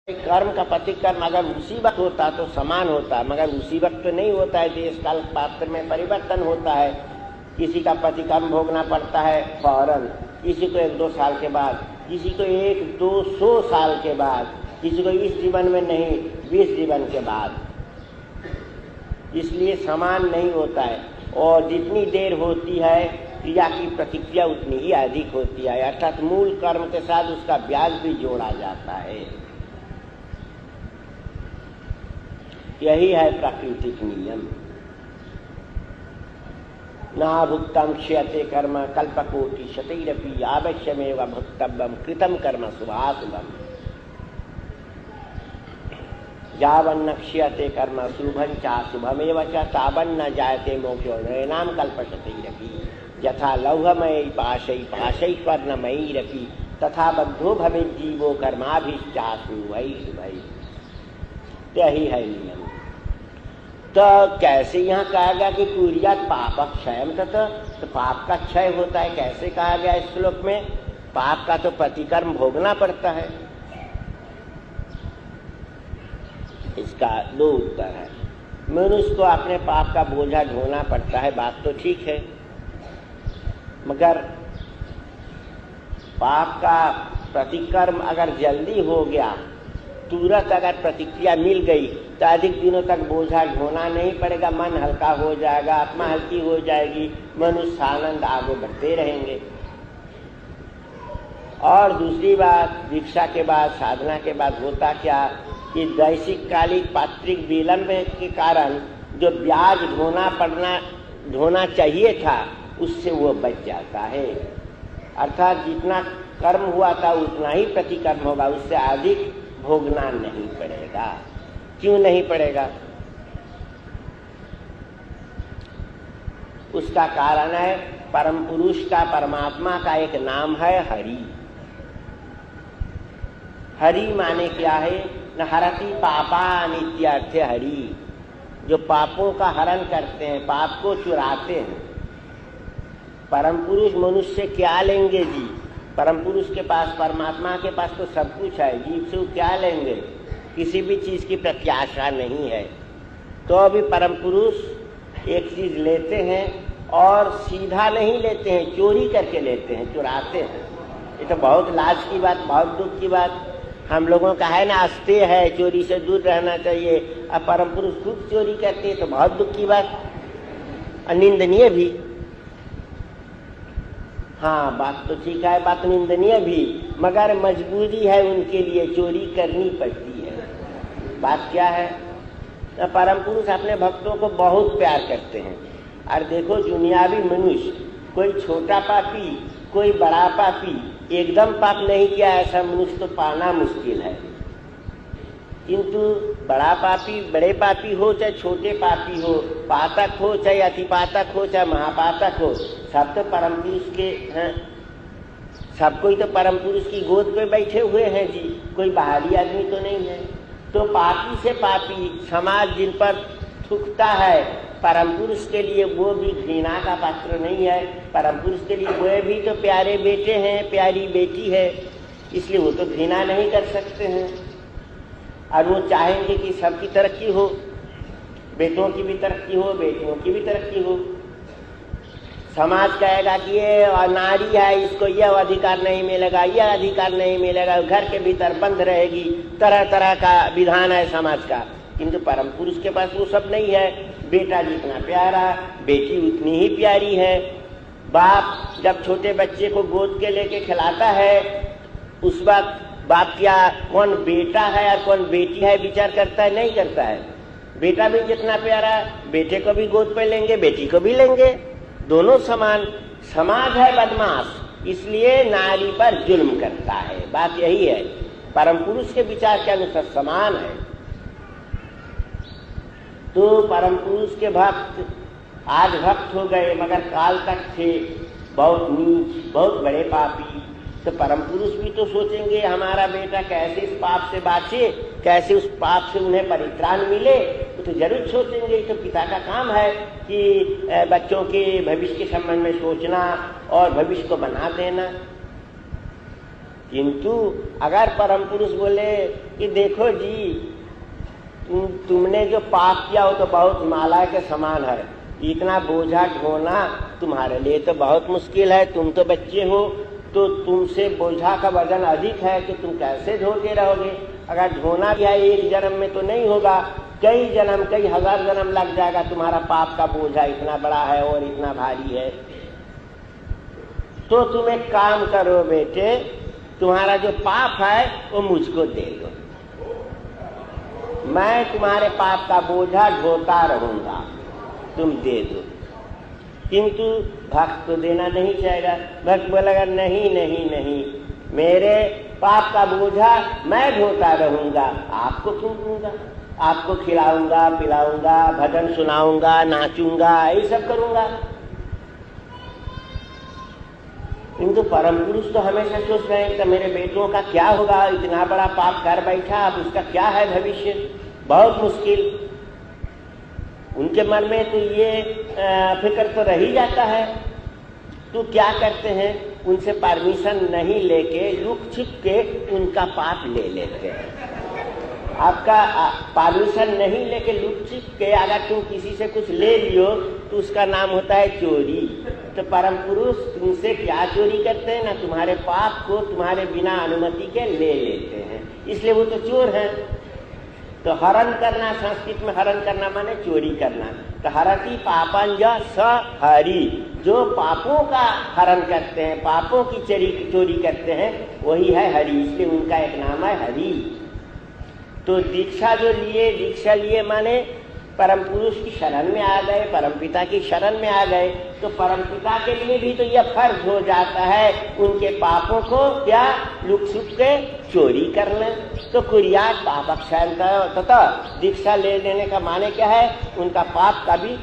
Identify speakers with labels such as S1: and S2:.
S1: कर्म का प्रतिकर्म अगर उसी वक्त होता तो समान होता, मगर उसी वक्त तो नहीं होता है। देश काल पात्र में परिवर्तन होता है। किसी का प्रतिकर्म भोगना पड़ता है फौरन, किसी को 1-2 साल के बाद, किसी को 100-200 साल के बाद, किसी को इस जीवन में नहीं 20 जीवन के बाद। इसलिए समान नहीं होता है। और जितनी देर होती है क्रिया की प्रतिक्रिया उतनी ही अधिक होती है, अर्थात मूल कर्म के साथ उसका ब्याज भी जोड़ा जाता है। यही है प्राकृतिक नियम। ना भुक्तम क्षयते कर्म कल्पकोटि शतैरपि आवश्यमेव भुक्तव्यम कृतं कर्म शुभाशुभम। यावन्न क्षयते कर्म शुभं चाशुभमेव च तावन्न जायते मोक्षो नैनाम कल्पशतैरपि। यथा लौहमयी पाशै पाशै स्वर्णमयीरपि तथा बद्धो भवेत् जीवो कर्माभिश्चाशुभै शुभै। यही है नियम। तो कैसे यहाँ कहा गया कि कुर्यात् पाप क्षयम तथा, तो पाप का क्षय होता है कैसे कहा गया इस श्लोक में? पाप का तो प्रतिकर्म भोगना पड़ता है। इसका 2 उत्तर है। मनुष्य को अपने पाप का बोझा ढोना पड़ता है, बात तो ठीक है, मगर पाप का प्रतिकर्म अगर जल्दी हो गया, तुरंत अगर प्रतिक्रिया मिल गई तो अधिक दिनों तक बोझा ढोना नहीं पड़ेगा, मन हल्का हो जाएगा, आत्मा हल्की हो जाएगी, मनुष्य आनंद आगे बढ़ते रहेंगे। और दूसरी बात, दीक्षा के बाद साधना के बाद होता क्या कि दैसिक कालिक पात्रिक विलंब के कारण जो ब्याज ढोना चाहिए था उससे वो बच जाता है। अर्थात जितना कर्म हुआ था उतना ही प्रतिकर्म होगा, उससे अधिक भोगना नहीं पड़ेगा। क्यों नहीं पड़ेगा? उसका कारण है परम पुरुष का, परमात्मा का एक नाम है हरि। हरि माने क्या है? न हरति पापा नित्यार्थे हरि, जो पापों का हरण करते हैं, पाप को चुराते हैं। परम पुरुष मनुष्य क्या लेंगे जी? परम पुरुष के पास, परमात्मा के पास तो सब कुछ है, जीव से क्या लेंगे? किसी भी चीज की प्रत्याशा नहीं है। तो अभी परम पुरुष एक चीज लेते हैं और सीधा नहीं लेते हैं, चोरी करके लेते हैं, चुराते हैं। ये तो बहुत लाज की बात, बहुत दुख की बात हम लोगों का है ना, आस्ते है, चोरी से दूर रहना चाहिए। अब परम पुरुष खुद चोरी करते हैं तो बहुत दुख की बात, अनिंदनीय भी। हाँ, बात तो ठीक है, बात निंदनीय भी, मगर मजबूरी है उनके लिए, चोरी करनी पड़ती है। बात क्या है? परम पुरुष अपने भक्तों को बहुत प्यार करते हैं। और देखो दुनियावी मनुष्य, कोई छोटा पापी कोई बड़ा पापी, एकदम पाप नहीं किया ऐसा मनुष्य तो पाना मुश्किल है। किंतु बड़ा पापी, बड़े पापी हो चाहे छोटे पापी हो, पातक हो चाहे अतिपातक हो चाहे महापातक हो, सब तो परम पुरुष के हैं। सब कोई तो परम पुरुष की गोद पे बैठे हुए हैं जी, कोई बाहरी आदमी तो नहीं है। तो पापी से पापी समाज जिन पर थूकता है, परम पुरुष के लिए वो भी घृणा का पात्र नहीं है। परम पुरुष के लिए वो भी तो प्यारे बेटे हैं, प्यारी बेटी है, इसलिए वो तो घृणा नहीं कर सकते हैं। और वो चाहेंगे कि सबकी तरक्की हो, बेटों की भी तरक्की हो, बेटियों की भी तरक्की हो। समाज कहेगा कि ये नारी है, इसको यह अधिकार नहीं मिलेगा, यह अधिकार नहीं मिलेगा, घर के भीतर बंद रहेगी, तरह तरह का विधान है समाज का। किंतु परम पुरुष के पास वो सब नहीं है। बेटा जितना प्यारा, बेटी उतनी ही प्यारी है। बाप जब छोटे बच्चे को गोद के लेके खिलाता है, उस वक्त बाप क्या कौन बेटा है और कौन बेटी है विचार करता है? नहीं करता है। बेटा भी जितना प्यारा, बेटे को भी गोद पे लेंगे, बेटी को भी लेंगे, दोनों समान। समाज है बदमाश, इसलिए नारी पर जुल्म करता है। बात यही है, परम पुरुष के विचार के अनुसार समान है। तो परम पुरुष के भक्त आज भक्त हो गए, मगर काल तक थे बहुत नीच, बहुत बड़े पापी। तो परम पुरुष भी तो सोचेंगे हमारा बेटा कैसे इस पाप से बाँचे, कैसे उस पाप से उन्हें परित्राण मिले, तो जरूर सोचेंगे। तो पिता का काम है कि बच्चों के भविष्य के संबंध में सोचना और भविष्य को बना देना। किंतु अगर परम पुरुष बोले कि देखो जी, तुमने जो पाप किया वो तो बहुत हिमालय के समान है, इतना बोझा ढोना तुम्हारे लिए तो बहुत मुश्किल है, तुम तो बच्चे हो, तो तुमसे बोझा का वजन अधिक है कि तुम कैसे ढोते रहोगे। अगर ढोना भी है एक जन्म में तो नहीं होगा, कई जन्म, कई हजार जन्म लग जाएगा, तुम्हारा पाप का बोझा इतना बड़ा है और इतना भारी है। तो तुम एक काम करो बेटे, तुम्हारा जो पाप है वो मुझको दे दो, मैं तुम्हारे पाप का बोझा ढोता रहूंगा, तुम दे दो। किंतु भक्त तो देना नहीं चाहेगा। भक्त बोलेगा नहीं नहीं नहीं, मेरे पाप का बोझा मैं ढोता रहूंगा, आपको क्यों दूंगा, आपको खिलाऊंगा पिलाऊंगा, भजन सुनाऊंगा, नाचूंगा, यही सब करूंगा। किंतु परम पुरुष तो हमेशा सोच रहे हैं कि मेरे बेटों का क्या होगा, इतना बड़ा पाप कर बैठा, अब उसका क्या है भविष्य, बहुत मुश्किल। उनके मन में तो ये फिक्र तो रह ही जाता है। तो क्या करते हैं, उनसे परमिशन नहीं लेके लुक छिप के उनका पाप ले लेते हैं। आपका परमिशन नहीं लेके लुक छिप के अगर तुम किसी से कुछ ले लियो तो उसका नाम होता है चोरी। तो परम पुरुष तुमसे क्या चोरी करते हैं ना, तुम्हारे पाप को तुम्हारे बिना अनुमति के ले लेते हैं, इसलिए वो तो चोर हैं। तो हरण करना, संस्कृत में हरण करना माने चोरी करना। तो हरति पापंज स हरि, जो पापों का हरण करते हैं, पापों की चोरी करते हैं, वही है हरि, इसलिए उनका एक नाम है हरि। तो दीक्षा जो लिए, दीक्षा लिए माने परम पुरुष की शरण में आ गए, परम पिता की शरण में आ गए। तो परम पिता के लिए भी तो यह फर्ज हो जाता है उनके पापों को क्या लुक छुप के चोरी करना। तो कुरियात पाप क्षय तथा दीक्षा ले लेने का माने क्या है, उनका पाप का भी